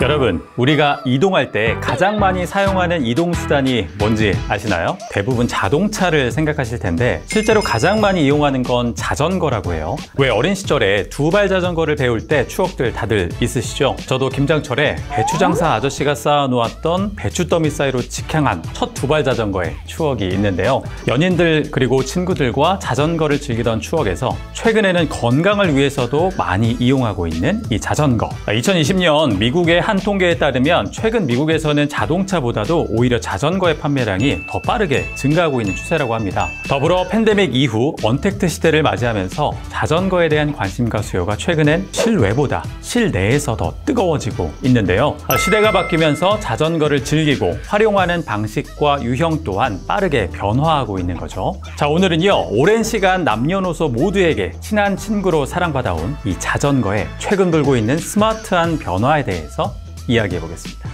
여러분, 우리가 이동할 때 가장 많이 사용하는 이동수단이 뭔지 아시나요? 대부분 자동차를 생각하실 텐데 실제로 가장 많이 이용하는 건 자전거라고 해요. 왜 어린 시절에 두발 자전거를 배울 때 추억들 다들 있으시죠? 저도 김장철에 배추장사 아저씨가 쌓아놓았던 배추더미 사이로 직행한 첫 두발 자전거의 추억이 있는데요. 연인들 그리고 친구들과 자전거를 즐기던 추억에서 최근에는 건강을 위해서도 많이 이용하고 있는 이 자전거. 2020년 미국의 한 통계에 따르면 최근 미국에서는 자동차보다도 오히려 자전거의 판매량이 더 빠르게 증가하고 있는 추세라고 합니다. 더불어 팬데믹 이후 언택트 시대를 맞이하면서 자전거에 대한 관심과 수요가 최근엔 실외보다 실내에서 더 뜨거워지고 있는데요. 시대가 바뀌면서 자전거를 즐기고 활용하는 방식과 유형 또한 빠르게 변화하고 있는 거죠. 자, 오늘은요, 오랜 시간 남녀노소 모두에게 친한 친구로 사랑받아온 이 자전거의 최근 돌고 있는 스마트한 변화에 대해서 이야기해 보겠습니다.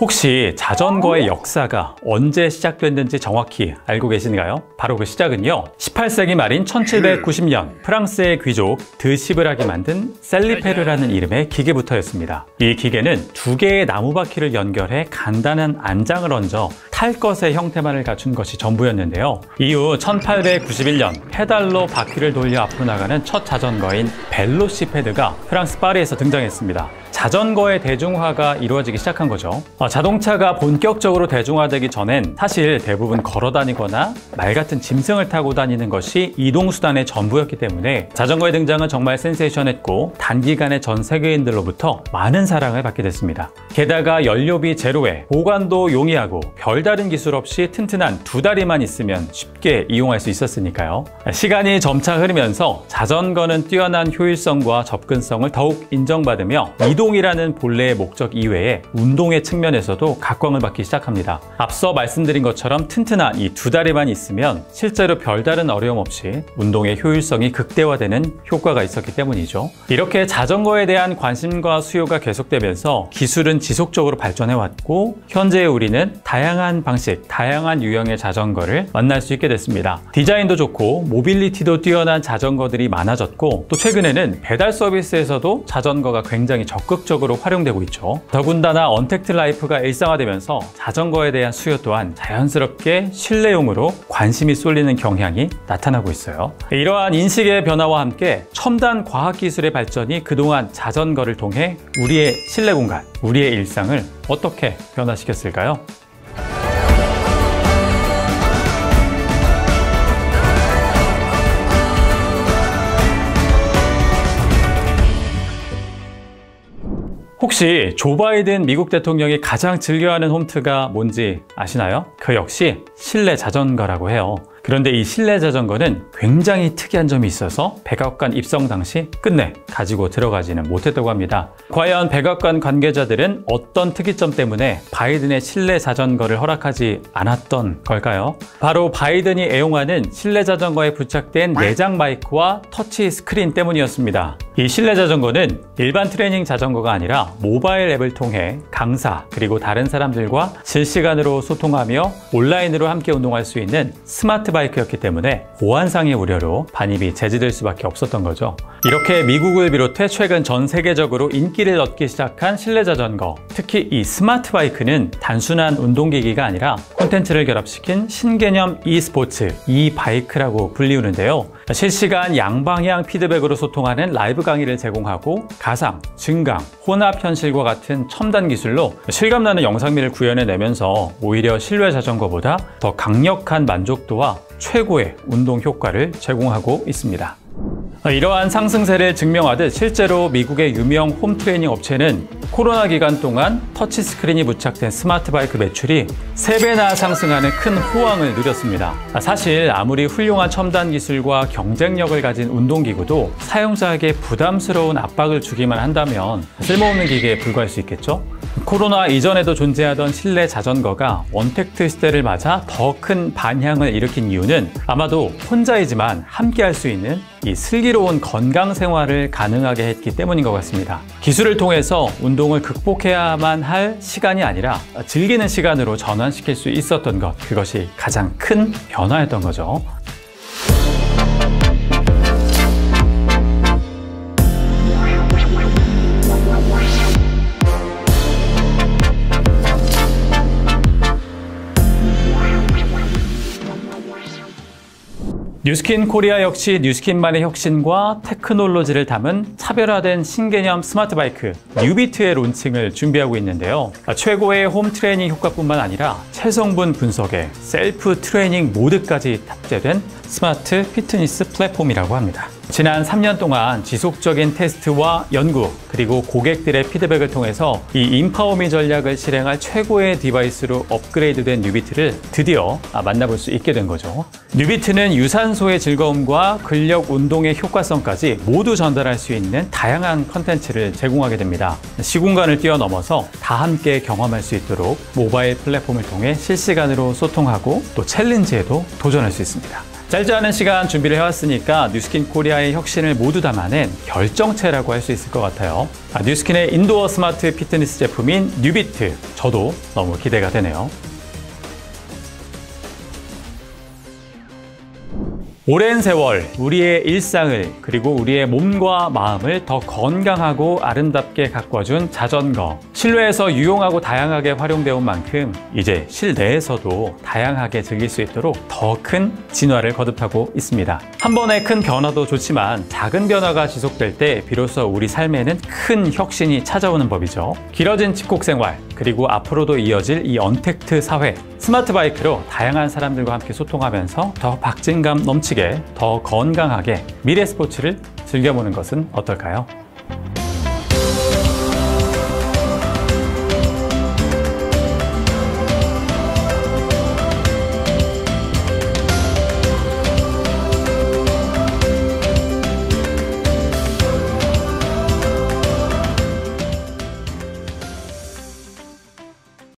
혹시 자전거의 역사가 언제 시작됐는지 정확히 알고 계신가요? 바로 그 시작은요, 18세기 말인 1790년 프랑스의 귀족 드시브락이 만든 셀리페르라는 이름의 기계부터였습니다. 이 기계는 두 개의 나무바퀴를 연결해 간단한 안장을 얹어 탈 것의 형태만을 갖춘 것이 전부였는데요. 이후 1891년 페달로 바퀴를 돌려 앞으로 나가는 첫 자전거인 벨로시페드가 프랑스 파리에서 등장했습니다. 자전거의 대중화가 이루어지기 시작한 거죠. 자동차가 본격적으로 대중화되기 전엔 사실 대부분 걸어 다니거나 말 같은 짐승을 타고 다니는 것이 이동수단의 전부였기 때문에 자전거의 등장은 정말 센세이션했고 단기간에 전 세계인들로부터 많은 사랑을 받게 됐습니다. 게다가 연료비 제로에 보관도 용이하고 별다른 기술 없이 튼튼한 두 다리만 있으면 쉽게 이용할 수 있었으니까요. 시간이 점차 흐르면서 자전거는 뛰어난 효율성과 접근성을 더욱 인정받으며 이동이라는 본래의 목적 이외에 운동의 측면에서도 각광을 받기 시작합니다. 앞서 말씀드린 것처럼 튼튼한 이 두 다리만 있으면 실제로 별다른 어려움 없이 운동의 효율성이 극대화되는 효과가 있었기 때문이죠. 이렇게 자전거에 대한 관심과 수요가 계속되면서 기술은 지속적으로 발전해왔고 현재 우리는 다양한 방식, 다양한 유형의 자전거를 만날 수 있게 됐습니다. 디자인도 좋고 모빌리티도 뛰어난 자전거들이 많아졌고 또 최근에는 배달 서비스에서도 자전거가 굉장히 적극적으로 활용되고 있죠. 더군다나 언택트 라이프가 일상화되면서 자전거에 대한 수요 또한 자연스럽게 실내용으로 관심이 쏠리는 경향이 나타나고 있어요. 이러한 인식의 변화와 함께 첨단 과학기술의 발전이 그동안 자전거를 통해 우리의 실내 공간, 우리의 일상을 어떻게 변화시켰을까요? 혹시 조 바이든 미국 대통령이 가장 즐겨하는 홈트가 뭔지 아시나요? 그 역시 실내 자전거라고 해요. 그런데 이 실내 자전거는 굉장히 특이한 점이 있어서 백악관 입성 당시 끝내 가지고 들어가지는 못했다고 합니다. 과연 백악관 관계자들은 어떤 특이점 때문에 바이든의 실내 자전거를 허락하지 않았던 걸까요? 바로 바이든이 애용하는 실내 자전거에 부착된 내장 마이크와 터치 스크린 때문이었습니다. 이 실내 자전거는 일반 트레이닝 자전거가 아니라 모바일 앱을 통해 강사 그리고 다른 사람들과 실시간으로 소통하며 온라인으로 함께 운동할 수 있는 스마트 바이크였기 때문에 보안상의 우려로 반입이 제지될 수밖에 없었던 거죠. 이렇게 미국을 비롯해 최근 전 세계적으로 인기를 얻기 시작한 실내 자전거, 특히 이 스마트 바이크는 단순한 운동기기가 아니라 콘텐츠를 결합시킨 신개념 e스포츠, 이바이크라고 불리우는데요. 실시간 양방향 피드백으로 소통하는 라이브 강의를 제공하고 가상, 증강, 혼합 현실과 같은 첨단 기술로 실감나는 영상미를 구현해내면서 오히려 실외 자전거보다 더 강력한 만족도와 최고의 운동 효과를 제공하고 있습니다. 이러한 상승세를 증명하듯 실제로 미국의 유명 홈트레이닝 업체는 코로나 기간 동안 터치스크린이 부착된 스마트 바이크 매출이 3배나 상승하는 큰 호황을 누렸습니다. 사실 아무리 훌륭한 첨단 기술과 경쟁력을 가진 운동기구도 사용자에게 부담스러운 압박을 주기만 한다면 쓸모없는 기계에 불과할 수 있겠죠? 코로나 이전에도 존재하던 실내 자전거가 언택트 시대를 맞아 더 큰 반향을 일으킨 이유는 아마도 혼자이지만 함께 할 수 있는 이 슬기로운 건강 생활을 가능하게 했기 때문인 것 같습니다. 기술을 통해서 운동을 극복해야만 할 시간이 아니라 즐기는 시간으로 전환시킬 수 있었던 것, 그것이 가장 큰 변화였던 거죠. 뉴스킨 코리아 역시 뉴스킨만의 혁신과 테크놀로지를 담은 차별화된 신개념 스마트 바이크 뉴비트의 론칭을 준비하고 있는데요. 최고의 홈 트레이닝 효과뿐만 아니라 체성분 분석에 셀프 트레이닝 모드까지 탑재된 스마트 피트니스 플랫폼이라고 합니다. 지난 3년 동안 지속적인 테스트와 연구, 그리고 고객들의 피드백을 통해서 이 인파워미 전략을 실행할 최고의 디바이스로 업그레이드된 뉴비트를 드디어 만나볼 수 있게 된 거죠. 뉴비트는 유산소의 즐거움과 근력 운동의 효과성까지 모두 전달할 수 있는 다양한 컨텐츠를 제공하게 됩니다. 시공간을 뛰어넘어서 다 함께 경험할 수 있도록 모바일 플랫폼을 통해 실시간으로 소통하고 또 챌린지에도 도전할 수 있습니다. 짧지 않은 시간 준비를 해왔으니까 뉴스킨 코리아의 혁신을 모두 담아낸 결정체라고 할 수 있을 것 같아요. 뉴스킨의 인도어 스마트 피트니스 제품인 뉴비트, 저도 너무 기대가 되네요. 오랜 세월 우리의 일상을 그리고 우리의 몸과 마음을 더 건강하고 아름답게 가꿔준 자전거. 실내에서 유용하고 다양하게 활용되어 온 만큼 이제 실내에서도 다양하게 즐길 수 있도록 더 큰 진화를 거듭하고 있습니다. 한 번의 큰 변화도 좋지만 작은 변화가 지속될 때 비로소 우리 삶에는 큰 혁신이 찾아오는 법이죠. 길어진 집콕 생활, 그리고 앞으로도 이어질 이 언택트 사회, 스마트 바이크로 다양한 사람들과 함께 소통하면서 더 박진감 넘치게, 더 건강하게 미래 스포츠를 즐겨보는 것은 어떨까요?